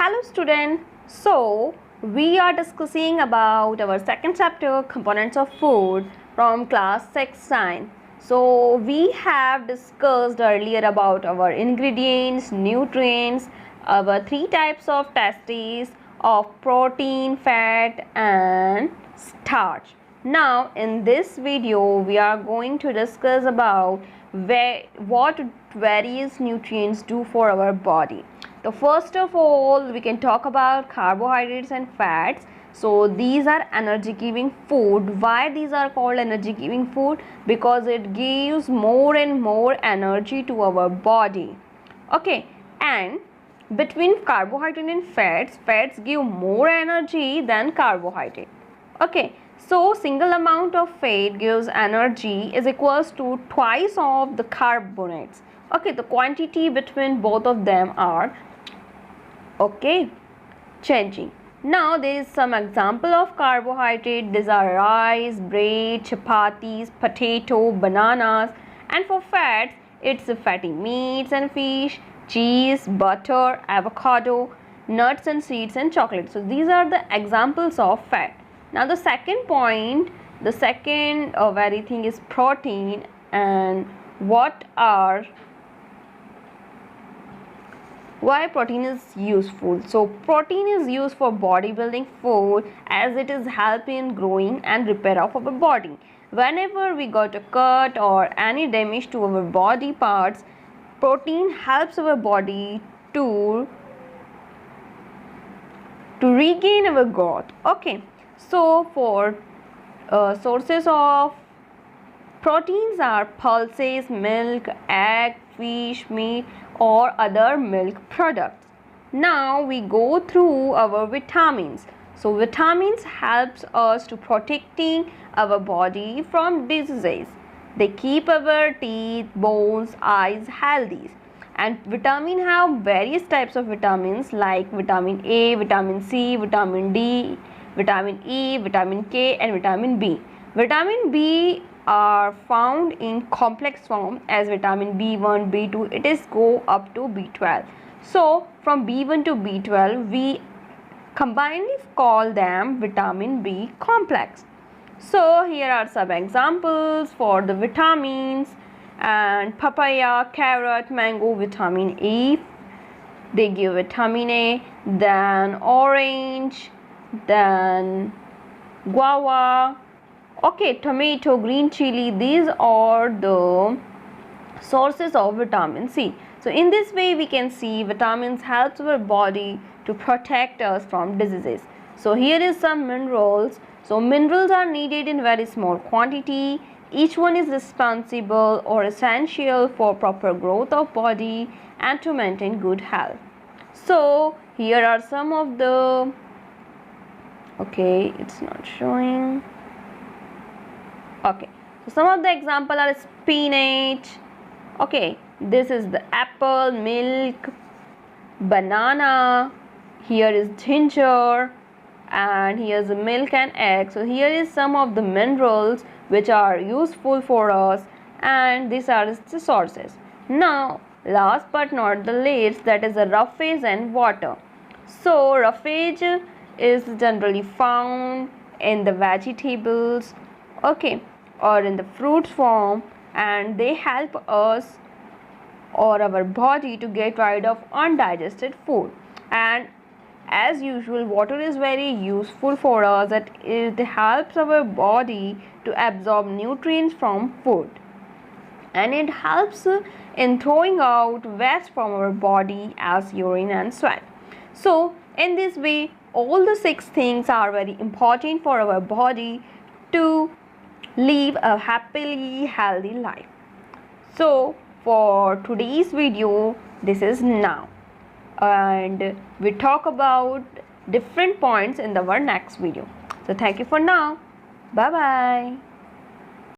Hello student. So we are discussing about our second chapter, components of food, from class 6 science. So we have discussed earlier about our ingredients, nutrients, our three types of testes of protein, fat and starch. Now in this video we are going to discuss about what various nutrients do for our body. So first of all, we can talk about carbohydrates and fats. So these are energy giving food. Why these are called energy giving food? Because it gives more and more energy to our body. Okay, and between carbohydrate and fats give more energy than carbohydrate. Okay, so single amount of fat gives energy is equals to twice of the carbohydrates. Okay, the quantity between both of them are changing. Now there is some example of carbohydrate. These are rice, bread, chapatis, potato, bananas, and for fats it's fatty meats and fish, cheese, butter, avocado, nuts and seeds and chocolate. So these are the examples of fat. Now the second point, the second very thing is protein, and why protein is useful. So protein is used for bodybuilding food as it is help in growing and repair of our body. Whenever we got a cut or any damage to our body parts, protein helps our body to regain our growth. Okay, so for sources of proteins are pulses, milk, egg, fish, meat or other milk products. Now we go through our vitamins. So vitamins helps us to protecting our body from diseases. They keep our teeth, bones, eyes healthy. And vitamin have various types of vitamins like vitamin A, vitamin C, vitamin D, vitamin E, vitamin K and vitamin B. Vitamin B are found in complex form as vitamin B1, B2, it is go up to B12. So from B1 to B12 we combinedly call them vitamin B complex. So here are some examples for the vitamins, and papaya, carrot, mango, vitamin E, they give vitamin A, then orange, then guava, tomato, green chili, these are the sources of vitamin C. So in this way we can see vitamins helps our body to protect us from diseases. So here is some minerals. So minerals are needed in very small quantity. Each one is responsible or essential for proper growth of body and to maintain good health. So here are some of the it's not showing. Okay, so some of the example are spinach. Okay, this is the apple, milk, banana, here is ginger, and here's the milk and egg. So here is some of the minerals which are useful for us, and these are the sources. Now last but not the least, that is the roughage and water. So roughage is generally found in the vegetables or in the fruits form, and they help us or our body to get rid of undigested food. And as usual, water is very useful for us, that it helps our body to absorb nutrients from food, and it helps in throwing out waste from our body as urine and sweat. So in this way all the 6 things are very important for our body to live a happily healthy life. So for today's video this is now, and we talk about different points in our next video. So thank you for now. Bye bye.